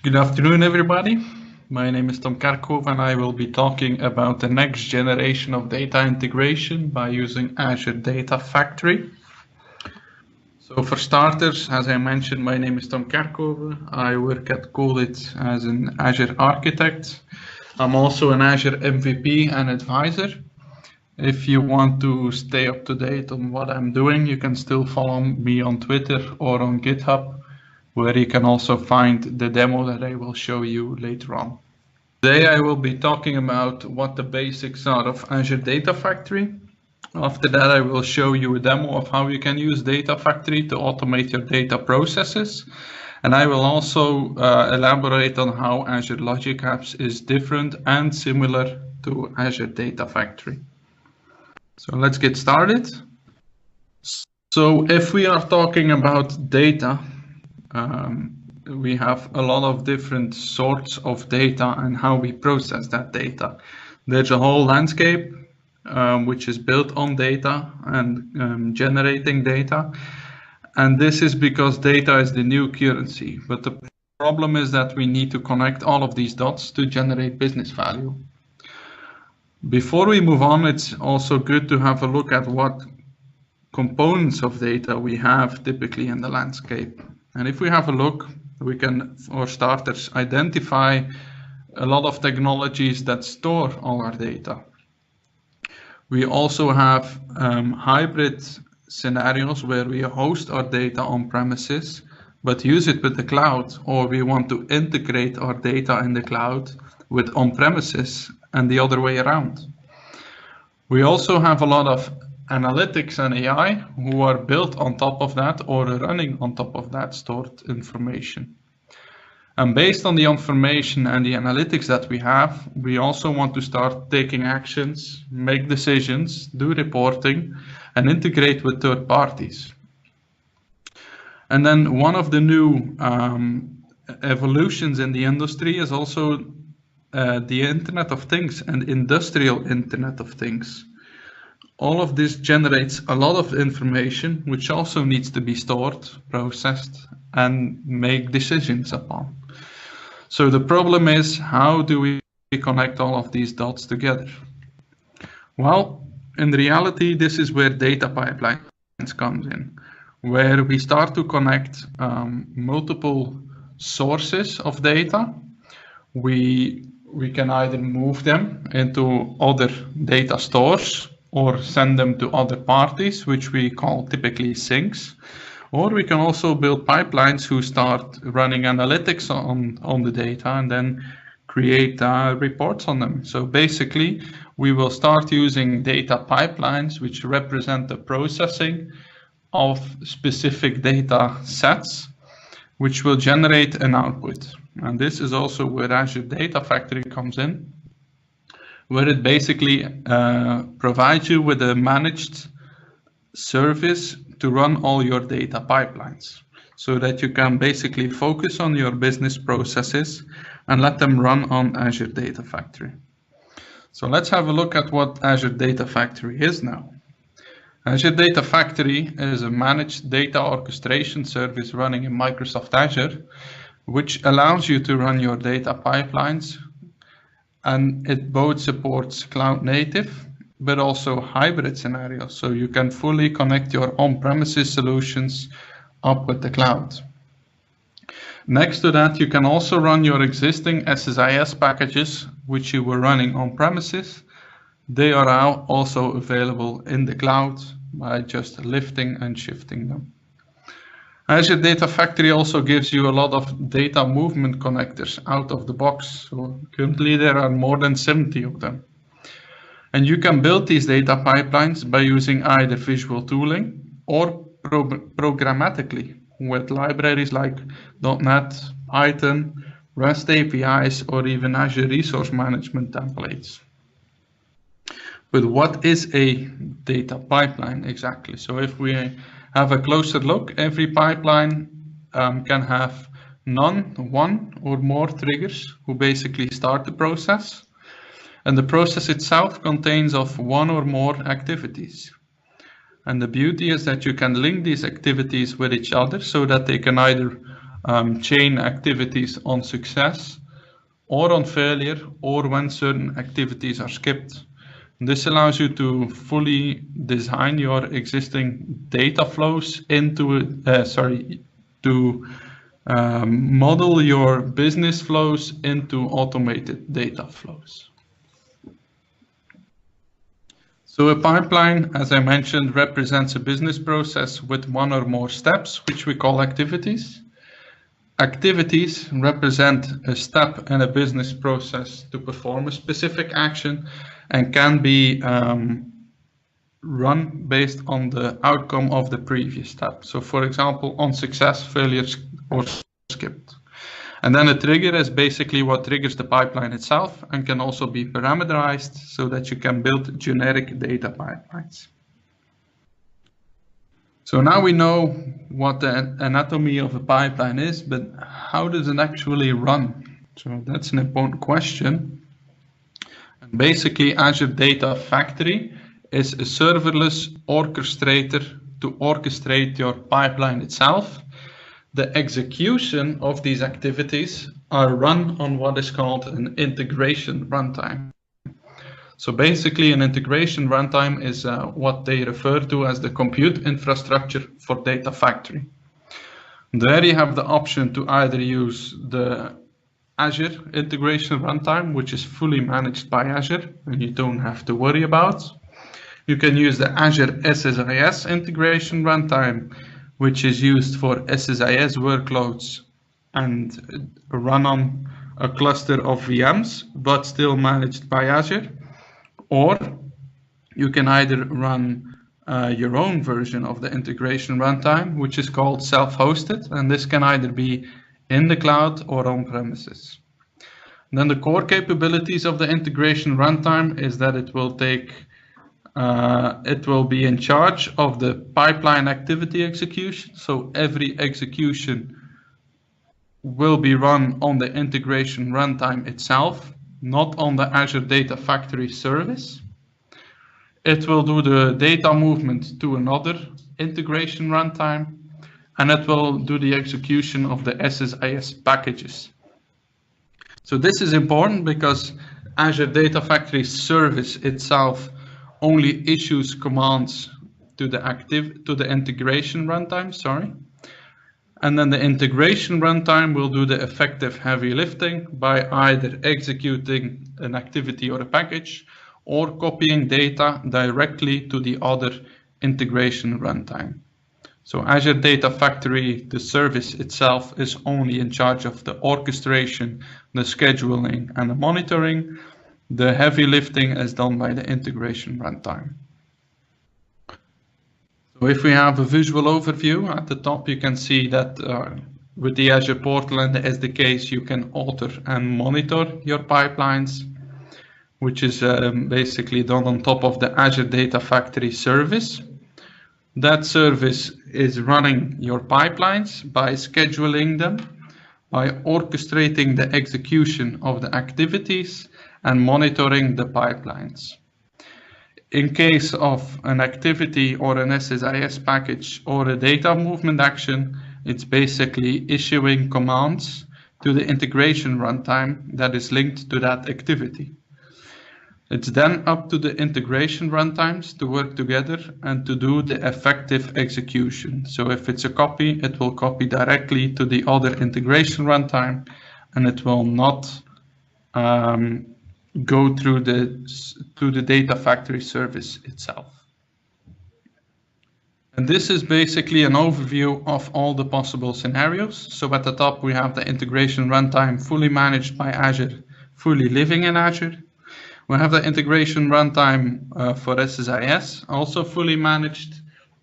Good afternoon, everybody. My name is Tom Kerkhove, and I will be talking about the next generation of data integration by using Azure Data Factory. So for starters, as I mentioned, my name is Tom Kerkhove. I work at Colit as an Azure architect. I'm also an Azure MVP and advisor. If you want to stay up to date on what I'm doing, you can still follow me on Twitter or on GitHub, where you can also find the demo that I will show you later on. Today I will be talking about what the basics are of Azure Data Factory. After that I will show you a demo of how you can use Data Factory to automate your data processes. And I will also elaborate on how Azure Logic Apps is different and similar to Azure Data Factory. So let's get started. So if we are talking about data, we have a lot of different sorts of data and how we process that data. There's a whole landscape which is built on data and generating data. And this is because data is the new currency. But the problem is that we need to connect all of these dots to generate business value. Before we move on, it's also good to have a look at what components of data we have typically in the landscape. And if we have a look, we can, for starters, identify a lot of technologies that store all our data. We also have hybrid scenarios where we host our data on premises, but use it with the cloud, or we want to integrate our data in the cloud with on-premises and the other way around. We also have a lot of analytics and AI who are built on top of that or running on top of that stored information. And based on the information and the analytics that we have, we also want to start taking actions, make decisions, do reporting, and integrate with third parties. And then one of the new evolutions in the industry is also the Internet of Things and industrial Internet of Things. All of this generates a lot of information, which also needs to be stored, processed, and make decisions upon. So the problem is, how do we connect all of these dots together? Well, in reality, this is where data pipelines comes in, where we start to connect multiple sources of data. We can either move them into other data stores or send them to other parties, which we call typically sinks. Or we can also build pipelines who start running analytics on the data and then create reports on them. So basically, we will start using data pipelines, which represent the processing of specific data sets, which will generate an output. And this is also where Azure Data Factory comes in, where it basically provides you with a managed service to run all your data pipelines, so that you can basically focus on your business processes and let them run on Azure Data Factory. So let's have a look at what Azure Data Factory is now. Azure Data Factory is a managed data orchestration service running in Microsoft Azure, which allows you to run your data pipelines, and it both supports cloud native but also hybrid scenarios, so you can fully connect your on-premises solutions up with the cloud. Next to that, you can also run your existing SSIS packages which you were running on premises. They are now also available in the cloud by just lifting and shifting them. Azure Data Factory also gives you a lot of data movement connectors out of the box. So currently there are more than 70 of them. And you can build these data pipelines by using either visual tooling or programmatically with libraries like .NET, Python, REST APIs, or even Azure Resource Management templates. But what is a data pipeline exactly? So if we have a closer look, every pipeline can have none, one or more triggers who basically start the process. And the process itself contains of one or more activities. And the beauty is that you can link these activities with each other so that they can either chain activities on success or on failure, or when certain activities are skipped. This allows you to fully design your existing data flows into, model your business flows into automated data flows. So a pipeline, as I mentioned, represents a business process with one or more steps, which we call activities. Activities represent a step in a business process to perform a specific action and can be run based on the outcome of the previous step. So for example, on success, failures, or skipped. And then a trigger is basically what triggers the pipeline itself and can also be parameterized so that you can build generic data pipelines. So now we know what the anatomy of a pipeline is, but how does it actually run? So that's an important question. And basically, Azure Data Factory is a serverless orchestrator to orchestrate your pipeline itself. The execution of these activities are run on what is called an integration runtime. So basically, an integration runtime is what they refer to as the compute infrastructure for Data Factory. There you have the option to either use the Azure integration runtime, which is fully managed by Azure and you don't have to worry about. You can use the Azure SSIS integration runtime, which is used for SSIS workloads and run on a cluster of VMs, but still managed by Azure. Or you can either run your own version of the integration runtime, which is called self-hosted, and this can either be in the cloud or on premises. And then the core capabilities of the integration runtime is that it will be in charge of the pipeline activity execution. So every execution will be run on the integration runtime itself, not on the Azure Data Factory service. It will do the data movement to another integration runtime, and it will do the execution of the SSIS packages. So this is important because Azure Data Factory service itself only issues commands to the integration runtime, And then the integration runtime will do the effective heavy lifting by either executing an activity or a package or copying data directly to the other integration runtime. So Azure Data Factory, the service itself, is only in charge of the orchestration, the scheduling, and the monitoring. The heavy lifting is done by the integration runtime. So if we have a visual overview at the top, you can see that with the Azure portal and the SDKs, you can alter and monitor your pipelines, which is basically done on top of the Azure Data Factory service. That service is running your pipelines by scheduling them, by orchestrating the execution of the activities and monitoring the pipelines. In case of an activity or an SSIS package or a data movement action, it's basically issuing commands to the integration runtime that is linked to that activity. It's then up to the integration runtimes to work together and to do the effective execution. So if it's a copy, it will copy directly to the other integration runtime, and it will not go through the Data Factory service itself. And this is basically an overview of all the possible scenarios. So at the top, we have the integration runtime fully managed by Azure, fully living in Azure. We have the integration runtime for SSIS, also fully managed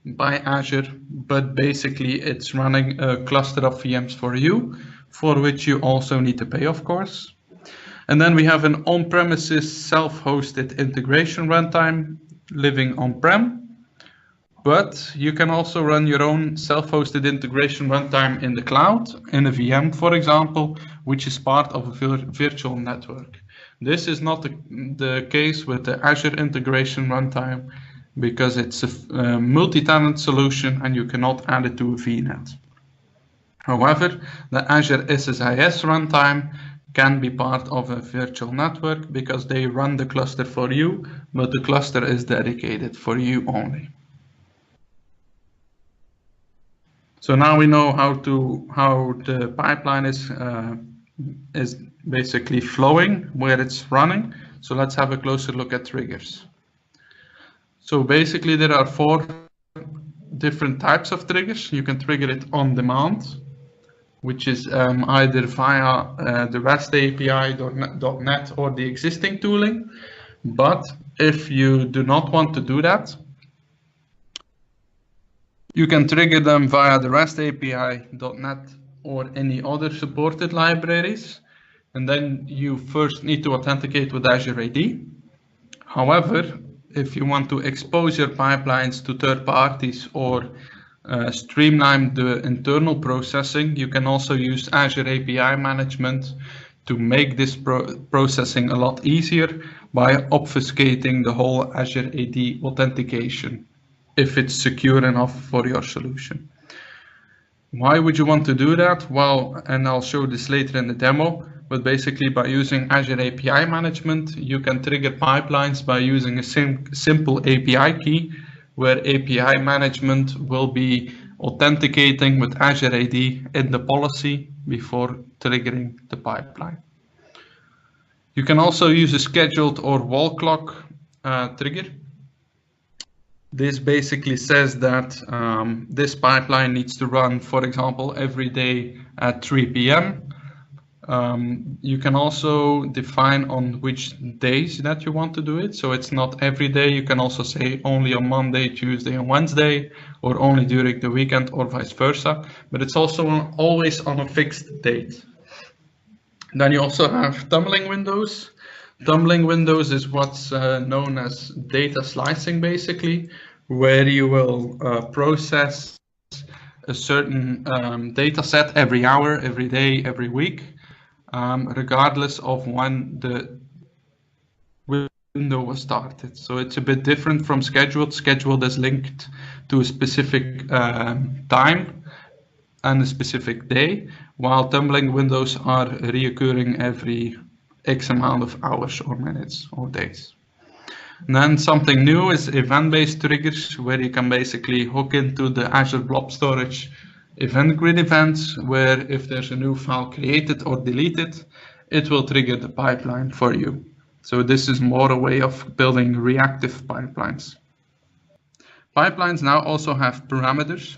by Azure, but basically it's running a cluster of VMs for you, for which you also need to pay, of course. And then we have an on-premises self-hosted integration runtime living on-prem, but you can also run your own self-hosted integration runtime in the cloud, in a VM, for example, which is part of a virtual network. This is not the case with the Azure integration runtime because it's a multi-tenant solution and you cannot add it to a VNet. However, the Azure SSIS runtime can be part of a virtual network because they run the cluster for you, but the cluster is dedicated for you only. So now we know how the pipeline is basically flowing, where it's running. So let's have a closer look at triggers. So basically there are 4 different types of triggers. You can trigger it on demand, which is either via the REST API, .NET, or the existing tooling. But if you do not want to do that, you can trigger them via the REST API, .NET, or any other supported libraries. And then you first need to authenticate with Azure AD. However, if you want to expose your pipelines to third parties or streamline the internal processing, you can also use Azure API management to make this processing a lot easier by obfuscating the whole Azure AD authentication, if it's secure enough for your solution. Why would you want to do that? Well, and I'll show this later in the demo, but basically by using Azure API management, you can trigger pipelines by using a simple API key, where API management will be authenticating with Azure AD in the policy before triggering the pipeline. You can also use a scheduled or wall clock trigger. This basically says that this pipeline needs to run, for example, every day at 3 p.m. You can also define on which days that you want to do it. So it's not every day. You can also say only on Monday, Tuesday, and Wednesday, or only during the weekend, or vice versa. But it's also always on a fixed date. Then you also have tumbling windows. Tumbling windows is what's known as data slicing, basically, where you will process a certain data set every hour, every day, every week, regardless of when the window was started. So it's a bit different from scheduled. Scheduled is linked to a specific time and a specific day, while tumbling windows are reoccurring every X amount of hours or minutes or days. And then something new is event-based triggers, where you can basically hook into the Azure Blob Storage event grid events, where if there's a new file created or deleted, it will trigger the pipeline for you. So this is more a way of building reactive pipelines. Pipelines now also have parameters,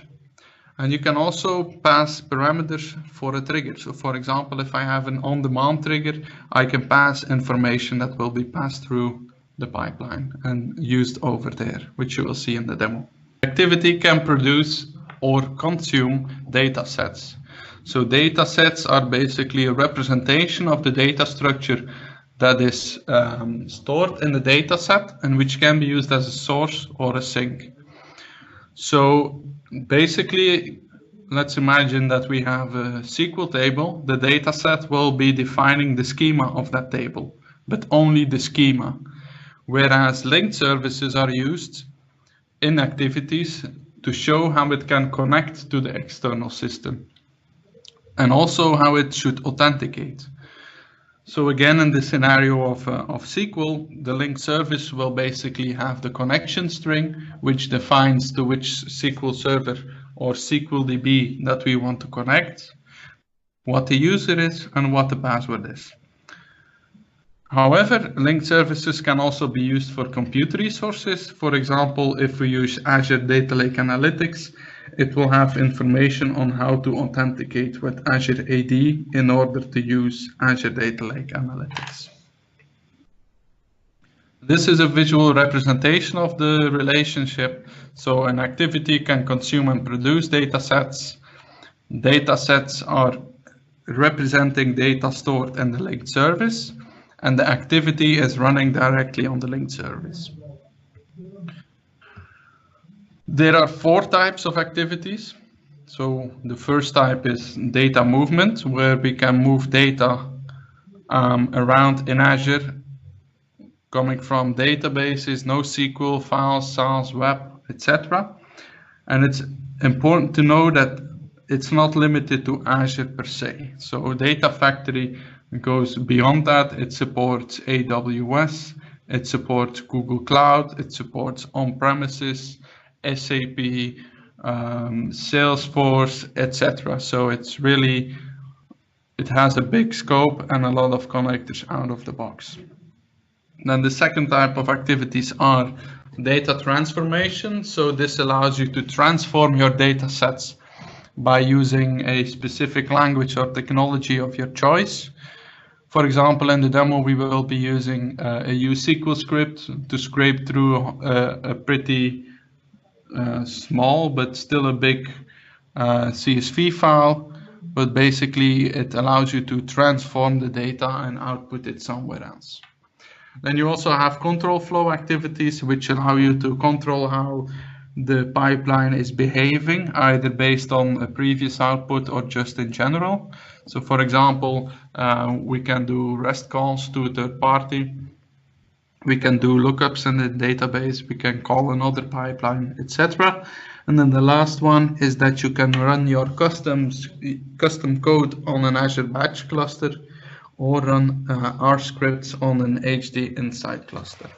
and you can also pass parameters for a trigger. So for example, if I have an on-demand trigger, I can pass information that will be passed through the pipeline and used over there, which you will see in the demo. Activity can produce or consume data sets. So data sets are basically a representation of the data structure that is stored in the data set and which can be used as a source or a sink. So basically, let's imagine that we have a SQL table. The data set will be defining the schema of that table, but only the schema. Whereas linked services are used in activities to show how it can connect to the external system and also how it should authenticate. So again, in the scenario of SQL, the linked service will basically have the connection string, which defines to which SQL server or SQL DB that we want to connect, what the user is, and what the password is. However, linked services can also be used for compute resources. For example, if we use Azure Data Lake Analytics, it will have information on how to authenticate with Azure AD in order to use Azure Data Lake Analytics. This is a visual representation of the relationship. So an activity can consume and produce data sets. Data sets are representing data stored in the linked service, and the activity is running directly on the linked service. There are 4 types of activities. So the first type is data movement, where we can move data around in Azure, coming from databases, NoSQL, files, SaaS, web, etc. And it's important to know that it's not limited to Azure per se. So Data Factory goes beyond that. It supports AWS, it supports Google Cloud, it supports on-premises, SAP, Salesforce, etc. So it's really, it has a big scope and a lot of connectors out of the box. Then the second type of activities are data transformation. So this allows you to transform your data sets by using a specific language or technology of your choice. For example, in the demo, we will be using a SQL script to scrape through a pretty small but still a big CSV file. But basically, it allows you to transform the data and output it somewhere else. Then you also have control flow activities, which allow you to control how the pipeline is behaving, either based on a previous output or just in general. So for example, we can do REST calls to a third party. We can do lookups in the database. We can call another pipeline, etc. And then the last one is that you can run your custom code on an Azure Batch cluster or run R scripts on an HD Insight cluster.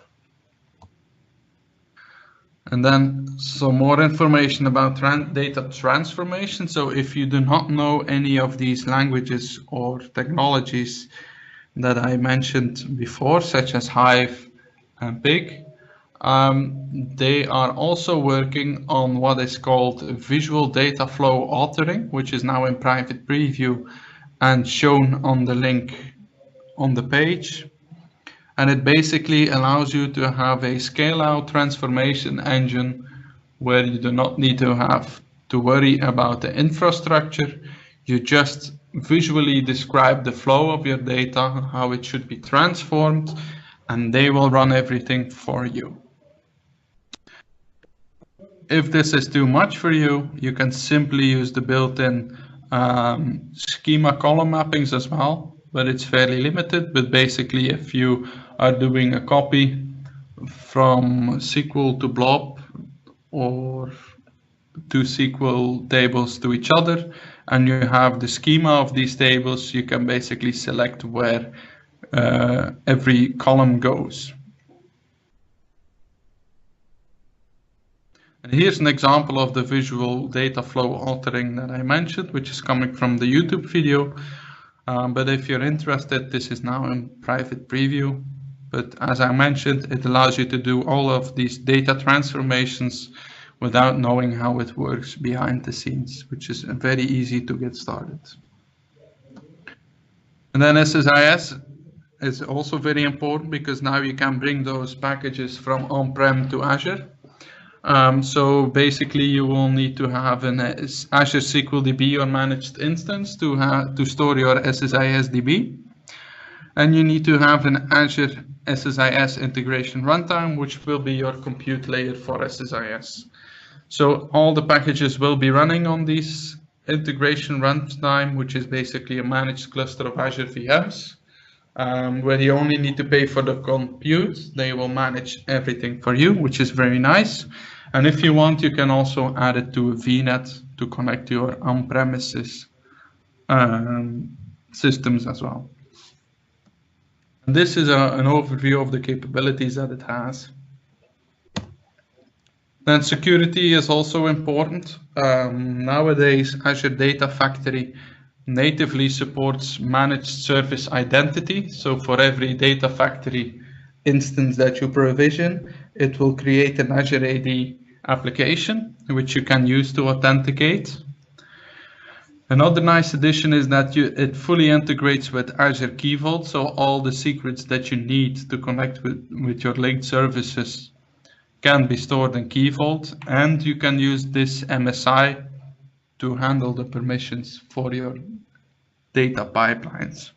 And then some more information about data transformation. So if you do not know any of these languages or technologies that I mentioned before, such as Hive and Pig, they are also working on what is called visual data flow authoring, which is now in private preview and shown on the link on the page. And it basically allows you to have a scale-out transformation engine where you do not need to have to worry about the infrastructure. You just visually describe the flow of your data, how it should be transformed, and they will run everything for you. If this is too much for you, you can simply use the built-in schema column mappings as well, but it's fairly limited. But basically, if you are doing a copy from SQL to blob or two SQL tables to each other, and you have the schema of these tables, you can basically select where every column goes. And here's an example of the visual data flow authoring that I mentioned, which is coming from the YouTube video. But if you're interested, this is now in private preview. But as I mentioned, it allows you to do all of these data transformations without knowing how it works behind the scenes, which is very easy to get started. And then SSIS is also very important because now you can bring those packages from on-prem to Azure. So basically, you will need to have an Azure SQL DB or managed instance to store your SSIS DB. And you need to have an Azure SSIS integration runtime, which will be your compute layer for SSIS. So all the packages will be running on this integration runtime, which is basically a managed cluster of Azure VMs, where you only need to pay for the compute. They will manage everything for you, which is very nice. And if you want, you can also add it to a VNet to connect to your on-premises systems as well. And this is an overview of the capabilities that it has. Then security is also important. Nowadays, Azure Data Factory natively supports managed service identity. So for every Data Factory instance that you provision, it will create an Azure AD application, which you can use to authenticate. Another nice addition is that it fully integrates with Azure Key Vault, so all the secrets that you need to connect with your linked services can be stored in Key Vault, and you can use this MSI to handle the permissions for your data pipelines.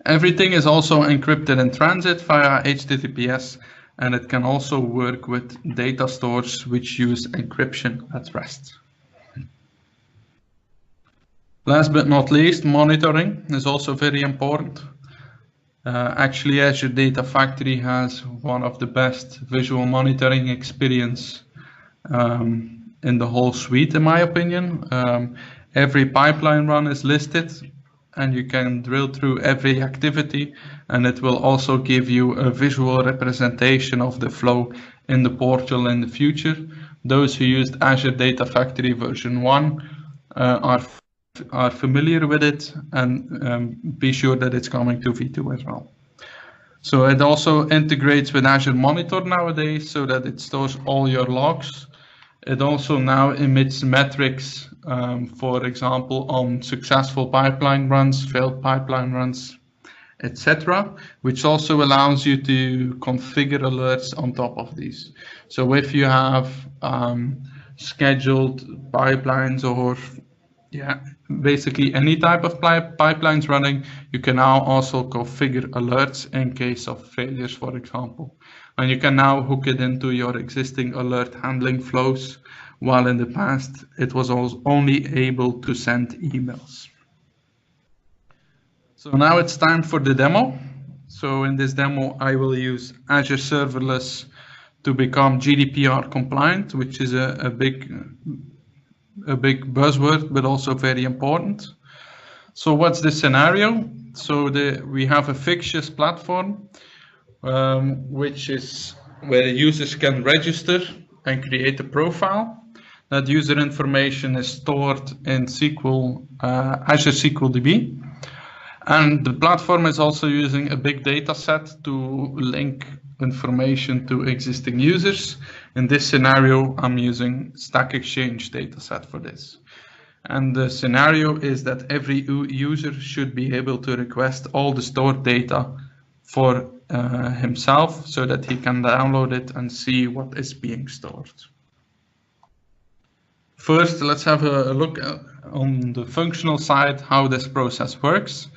Everything is also encrypted in transit via HTTPS, and it can also work with data stores which use encryption at rest. Last but not least, monitoring is also very important. Actually, Azure Data Factory has one of the best visual monitoring experience in the whole suite, in my opinion. Every pipeline run is listed, and you can drill through every activity, and it will also give you a visual representation of the flow in the portal in the future. Those who used Azure Data Factory version 1 are familiar with it, and be sure that it's coming to V2 as well. So it also integrates with Azure Monitor nowadays, so that it stores all your logs. It also now emits metrics, for example, on successful pipeline runs, failed pipeline runs, etc., which also allows you to configure alerts on top of these. So if you have scheduled pipelines or basically any type of pipelines running, you can now also configure alerts in case of failures, for example. And you can now hook it into your existing alert handling flows, while in the past it was only able to send emails. So now it's time for the demo. So in this demo, I will use Azure Serverless to become GDPR compliant, which is a big buzzword, but also very important. So what's the scenario? So we have a fictitious platform, which is where users can register and create a profile. That user information is stored in Azure SQL DB. And the platform is also using a big data set to link information to existing users. In this scenario, I'm using Stack Exchange dataset for this. And the scenario is that every user should be able to request all the stored data for himself, so that he can download it and see what is being stored. First, let's have a look on the functional side, how this process works.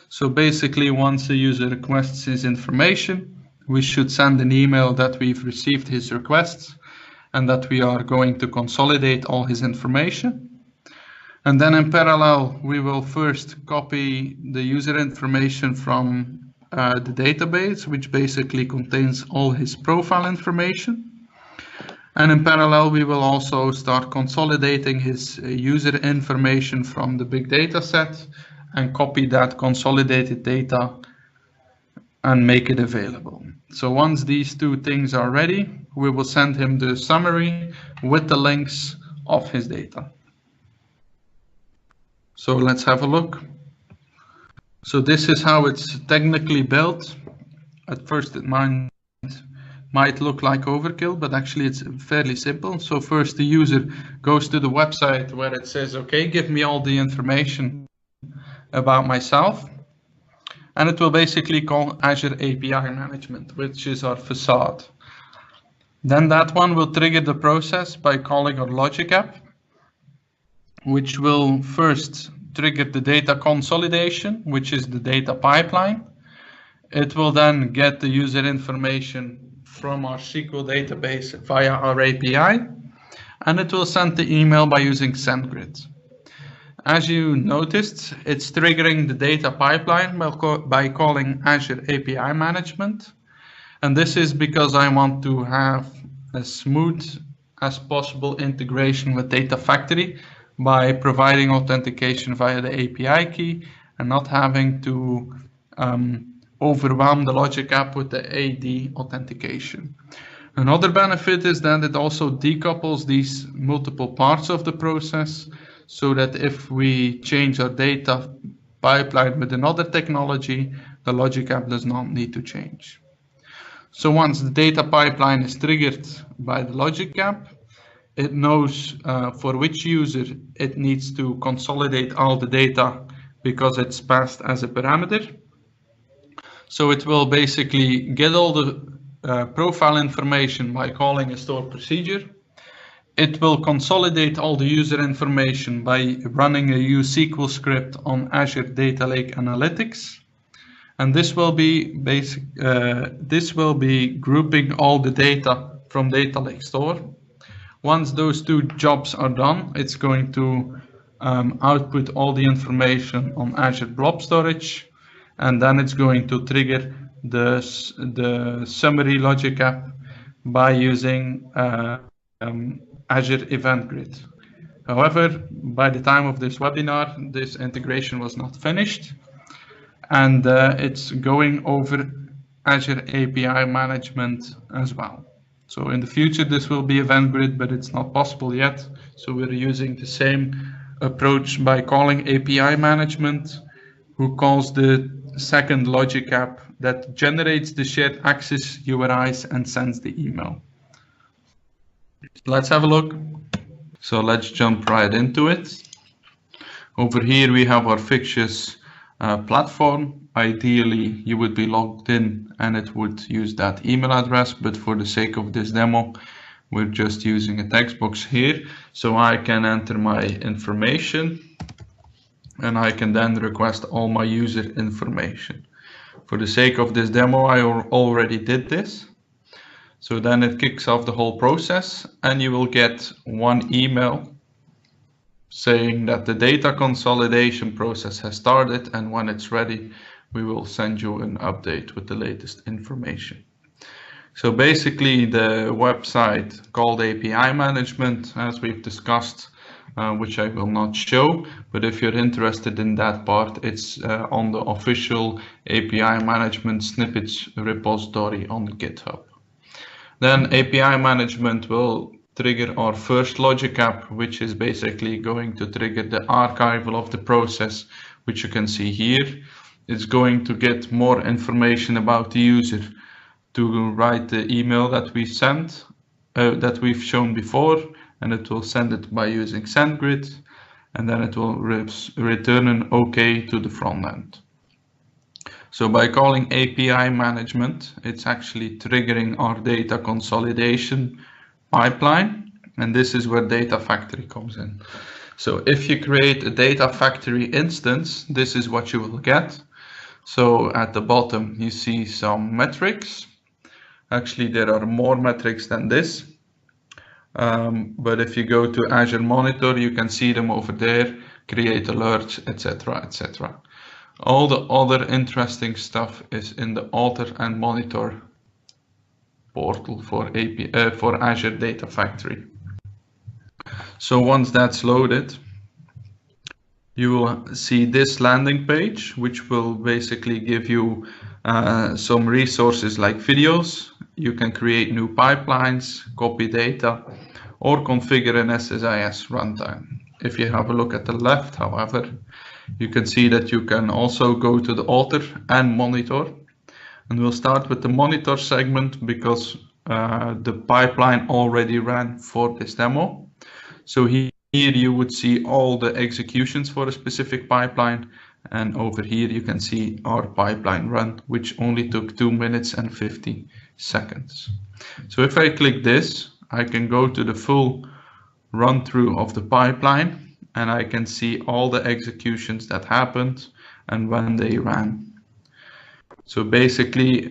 So basically, once a user requests his information, we should send an email that we've received his requests and that we are going to consolidate all his information. And then in parallel, we will first copy the user information from the database, which basically contains all his profile information. And in parallel, we will also start consolidating his user information from the big data set and copy that consolidated data and make it available. So once these two things are ready, we will send him the summary with the links of his data. So let's have a look. So this is how it's technically built. At first it might look like overkill, but actually it's fairly simple. So first the user goes to the website where it says, okay, give me all the information about myself. And it will basically call Azure API Management, which is our facade. Then that one will trigger the process by calling our logic app, which will first trigger the data consolidation, which is the data pipeline. It will then get the user information from our SQL database via our API, and it will send the email by using SendGrid. As you noticed, it's triggering the data pipeline by calling Azure API Management. And this is because I want to have as smooth as possible integration with Data Factory by providing authentication via the API key and not having to overwhelm the logic app with the AD authentication. Another benefit is that it also decouples these multiple parts of the process, so that if we change our data pipeline with another technology, the logic app does not need to change. So once the data pipeline is triggered by the logic app, it knows for which user it needs to consolidate all the data because it's passed as a parameter. So it will basically get all the profile information by calling a stored procedure. It will consolidate all the user information by running a uSQL script on Azure Data Lake Analytics. And this will be grouping all the data from Data Lake Store. Once those two jobs are done, it's going to output all the information on Azure Blob Storage, and then it's going to trigger the summary logic app by using Azure Event Grid. However, by the time of this webinar, this integration was not finished, and it's going over Azure API management as well. So in the future, this will be Event Grid, but it's not possible yet. So we're using the same approach by calling API management, who calls the second logic app that generates the shared access URIs and sends the email. Let's have a look. So let's jump right into it. Over here we have our fictitious platform. Ideally you would be logged in and it would use that email address, but for the sake of this demo we're just using a text box here. So I can enter my information and I can then request all my user information. For the sake of this demo I already did this. So then it kicks off the whole process and you will get one email saying that the data consolidation process has started, and when it's ready, we will send you an update with the latest information. So basically the website called API management, as we've discussed, which I will not show, but if you're interested in that part, it's on the official API management snippets repository on GitHub. Then API management will trigger our first logic app, which is basically going to trigger the archival of the process, which you can see here. It's going to get more information about the user to write the email that we sent, that we've shown before, and it will send it by using SendGrid, and then it will return an OK to the front end. So by calling API management, it's actually triggering our data consolidation pipeline, and this is where Data Factory comes in. So if you create a Data Factory instance, this is what you will get. So at the bottom you see some metrics. Actually there are more metrics than this, but if you go to Azure Monitor you can see them over there, create alerts, etc, etc. All the other interesting stuff is in the Alter and Monitor portal for Azure Data Factory. So once that's loaded, you will see this landing page, which will basically give you some resources like videos. You can create new pipelines, copy data, or configure an SSIS runtime. If you have a look at the left, however, you can see that you can also go to the Alter and Monitor. And we'll start with the Monitor segment because the pipeline already ran for this demo. So here you would see all the executions for a specific pipeline. And over here you can see our pipeline run, which only took 2 minutes and 50 seconds. So if I click this, I can go to the full run through of the pipeline, and I can see all the executions that happened and when they ran. So basically,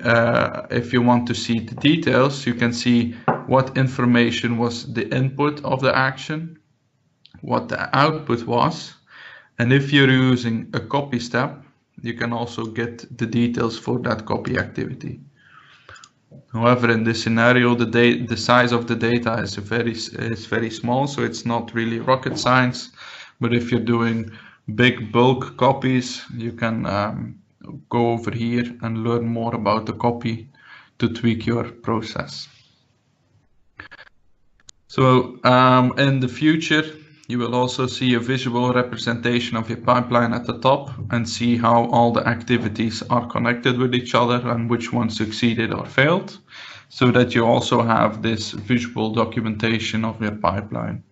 if you want to see the details, you can see what information was the input of the action, what the output was, and if you're using a copy step, you can also get the details for that copy activity. However, in this scenario, the size of the data is very small, so it's not really rocket science. But if you're doing big bulk copies, you can go over here and learn more about the copy to tweak your process. So in the future, you will also see a visual representation of your pipeline at the top and see how all the activities are connected with each other and which one succeeded or failed, so that you also have this visual documentation of your pipeline.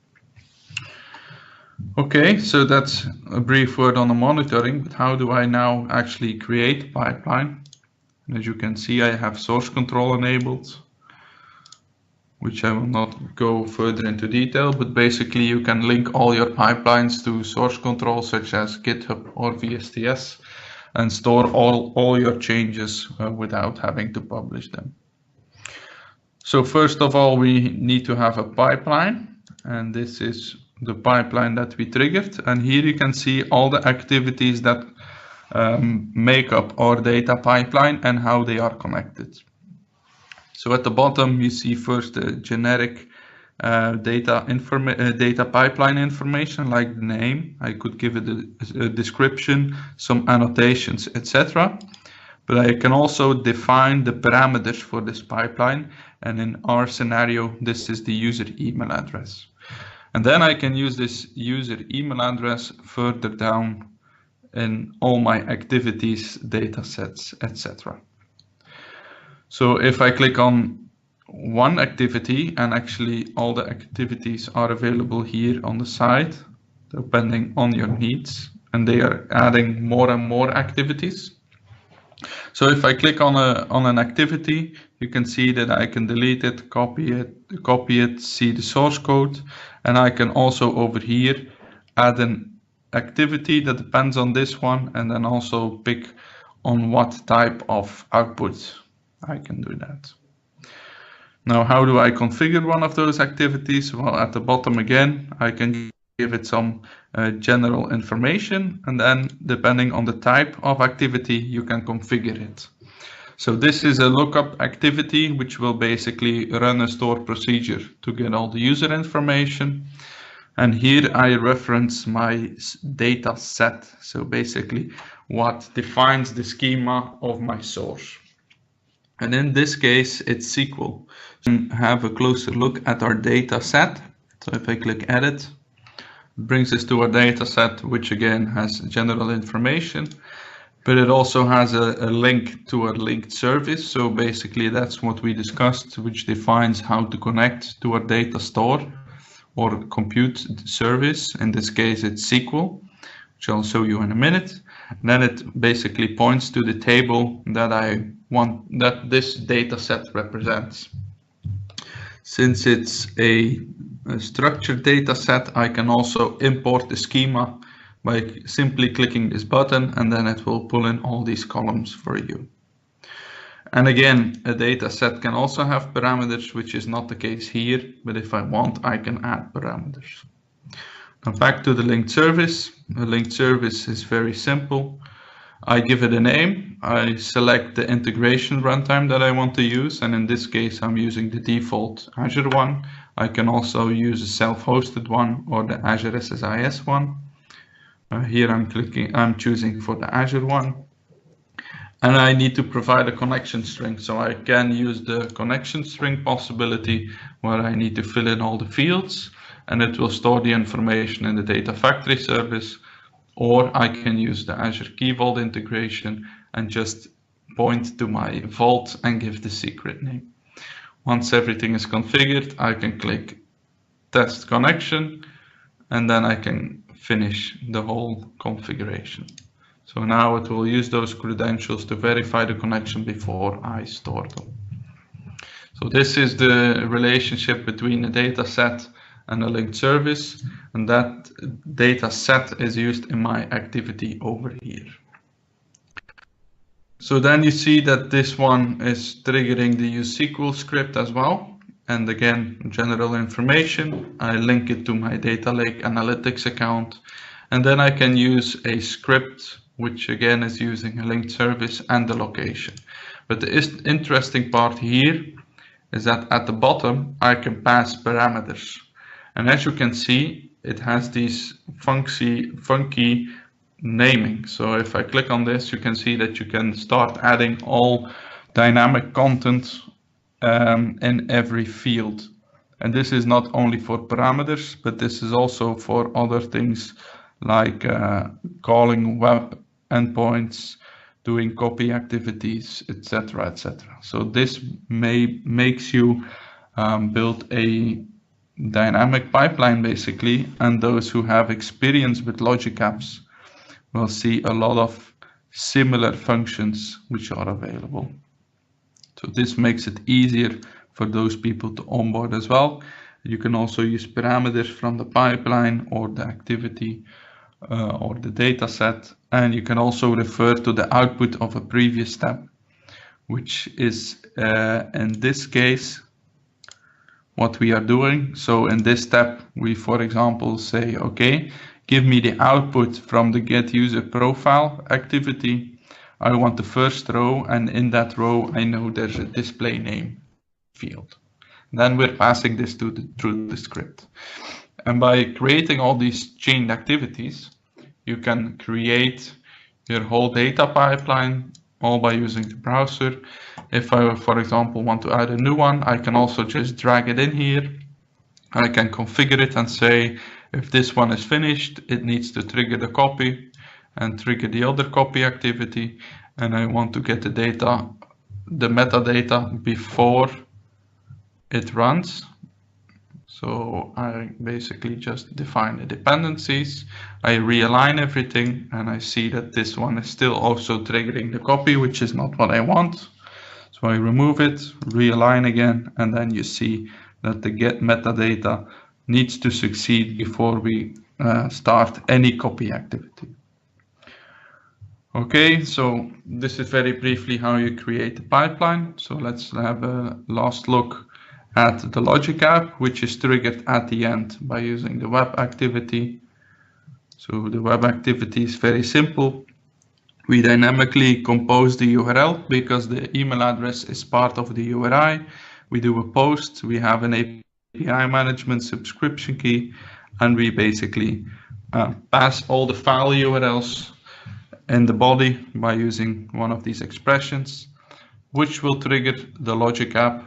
Okay, so that's a brief word on the monitoring, but how do I now actually create pipeline? And as you can see, I have source control enabled, which I will not go further into detail, but basically you can link all your pipelines to source control such as GitHub or VSTS and store all your changes without having to publish them. So first of all, we need to have a pipeline, and this is the pipeline that we triggered. And here you can see all the activities that make up our data pipeline and how they are connected. So at the bottom, you see first the generic data pipeline information like the name. I could give it a description, some annotations, etc. But I can also define the parameters for this pipeline. And in our scenario, this is the user email address. And then I can use this user email address further down in all my activities, data sets, etc. So if I click on one activity, and actually all the activities are available here on the side, depending on your needs, and they are adding more and more activities. So if I click on an activity, you can see that I can delete it, copy it, see the source code, and I can also over here add an activity that depends on this one, and then also pick on what type of output I can do that. Now, how do I configure one of those activities? Well, at the bottom again, I can give it some general information, and then depending on the type of activity, you can configure it. So this is a lookup activity, which will basically run a store procedure to get all the user information. And here I reference my data set. So basically what defines the schema of my source. And in this case, it's SQL. So have a closer look at our data set. So if I click edit, it brings us to our data set, which again has general information, but it also has a link to a linked service. So basically that's what we discussed, which defines how to connect to our data store or compute service. In this case, it's SQL, which I'll show you in a minute. And then it basically points to the table that I want that this data set represents. Since it's a structured data set, I can also import the schema by simply clicking this button, and then it will pull in all these columns for you. And again, a data set can also have parameters, which is not the case here, but if I want, I can add parameters. Now back to the linked service. The linked service is very simple. I give it a name, I select the integration runtime that I want to use, and in this case I'm using the default Azure one. I can also use a self-hosted one or the Azure SSIS one. Here I'm choosing for the Azure one. And I need to provide a connection string, so I can use the connection string possibility where I need to fill in all the fields, and it will store the information in the Data Factory service. Or I can use the Azure Key Vault integration and just point to my vault and give the secret name. Once everything is configured, I can click Test Connection, and then I can finish the whole configuration. So now it will use those credentials to verify the connection before I store them. So this is the relationship between a data set and a linked service, and that data set is used in my activity over here. So then you see that this one is triggering the use SQL script as well. And again, general information, I link it to my data lake analytics account, and then I can use a script, which again is using a linked service and the location. But the interesting part here is that at the bottom, I can pass parameters. And as you can see, it has these funky naming. So if I click on this, you can see that you can start adding all dynamic content in every field. And this is not only for parameters, but this is also for other things like calling web endpoints, doing copy activities, etc., etc. So this makes you build a dynamic pipeline basically, and those who have experience with logic apps will see a lot of similar functions which are available. So this makes it easier for those people to onboard as well. You can also use parameters from the pipeline or the activity or the data set, and you can also refer to the output of a previous step, which is in this case what we are doing. So in this step, we, for example, say, okay, give me the output from the get user profile activity. I want the first row, and in that row, I know there's a display name field. Then we're passing this through the script. And by creating all these chained activities, you can create your whole data pipeline all by using the browser. If I, for example, want to add a new one, I can also just drag it in here. I can configure it and say, if this one is finished, it needs to trigger the copy and trigger the other copy activity. And I want to get the data, the metadata before it runs. So I basically just define the dependencies, I realign everything, and I see that this one is still also triggering the copy, which is not what I want. So I remove it, realign again, and then you see that the get metadata needs to succeed before we start any copy activity. Okay, so this is very briefly how you create the pipeline. So let's have a last look at the logic app, which is triggered at the end by using the web activity. So the web activity is very simple. We dynamically compose the URL because the email address is part of the URI. We do a post, we have an API management subscription key, and we basically pass all the file URLs in the body by using one of these expressions, which will trigger the logic app.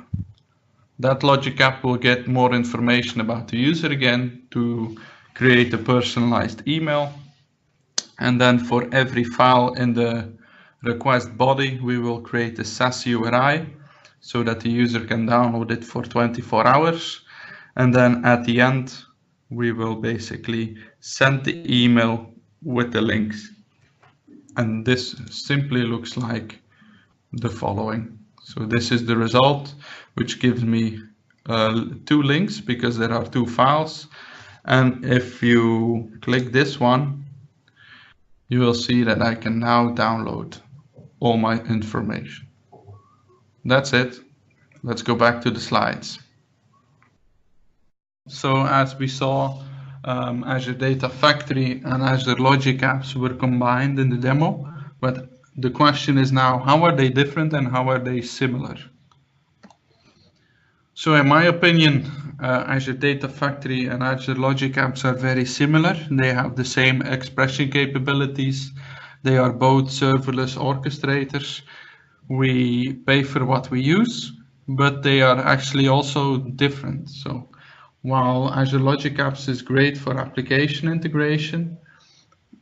That logic app will get more information about the user again to create a personalized email. And then for every file in the request body, we will create a SSIS URI so that the user can download it for 24 hours. And then at the end, we will basically send the email with the links. And this simply looks like the following. So this is the result, which gives me 2 links because there are 2 files. And if you click this one, you will see that I can now download all my information. That's it. Let's go back to the slides. So as we saw, Azure Data Factory and Azure Logic Apps were combined in the demo, but the question is now, how are they different and how are they similar? So in my opinion, Azure Data Factory and Azure Logic Apps are very similar. They have the same expression capabilities. They are both serverless orchestrators. We pay for what we use, but they are actually also different. So while Azure Logic Apps is great for application integration,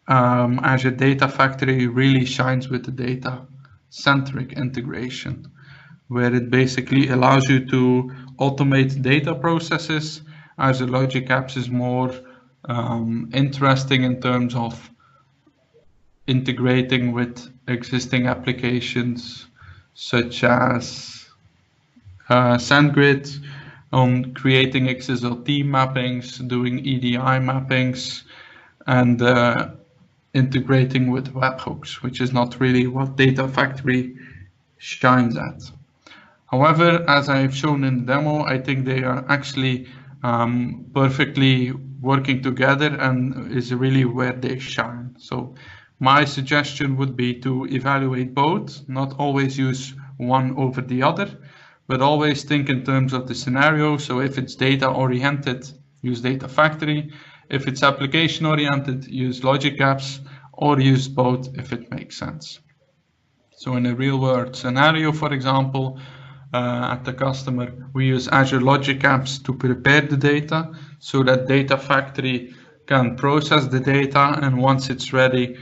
Azure Data Factory really shines with the data-centric integration, where it basically allows you to automate data processes. Azure Logic Apps is more interesting in terms of integrating with existing applications such as SandGrid, on creating XSLT mappings, doing EDI mappings, and integrating with webhooks, which is not really what Data Factory shines at. However, as I've shown in the demo, I think they are actually perfectly working together and is really where they shine. So my suggestion would be to evaluate both, not always use one over the other, but always think in terms of the scenario. So if it's data oriented, use Data Factory. If it's application oriented, use Logic Apps, or use both if it makes sense. So in a real world scenario, for example, at the customer, we use Azure Logic Apps to prepare the data so that Data Factory can process the data, and once it's ready,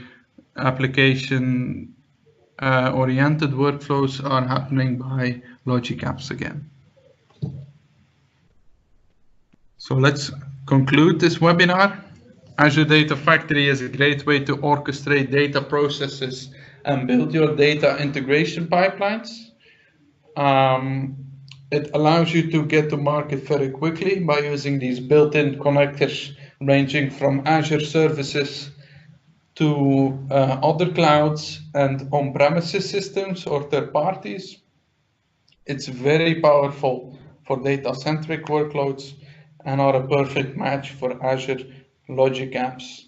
application oriented workflows are happening by Logic Apps again. So let's conclude this webinar. Azure Data Factory is a great way to orchestrate data processes and build your data integration pipelines. It allows you to get to market very quickly by using these built-in connectors ranging from Azure services to other clouds and on-premises systems or third parties. It's very powerful for data-centric workloads and are a perfect match for Azure Logic Apps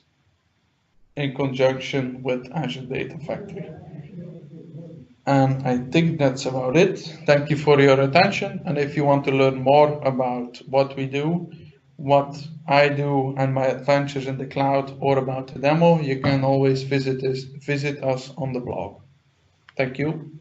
in conjunction with Azure Data Factory. And I think that's about it. Thank you for your attention. And if you want to learn more about what we do, what I do and my adventures in the cloud, or about the demo, you can always visit us on the blog. Thank you.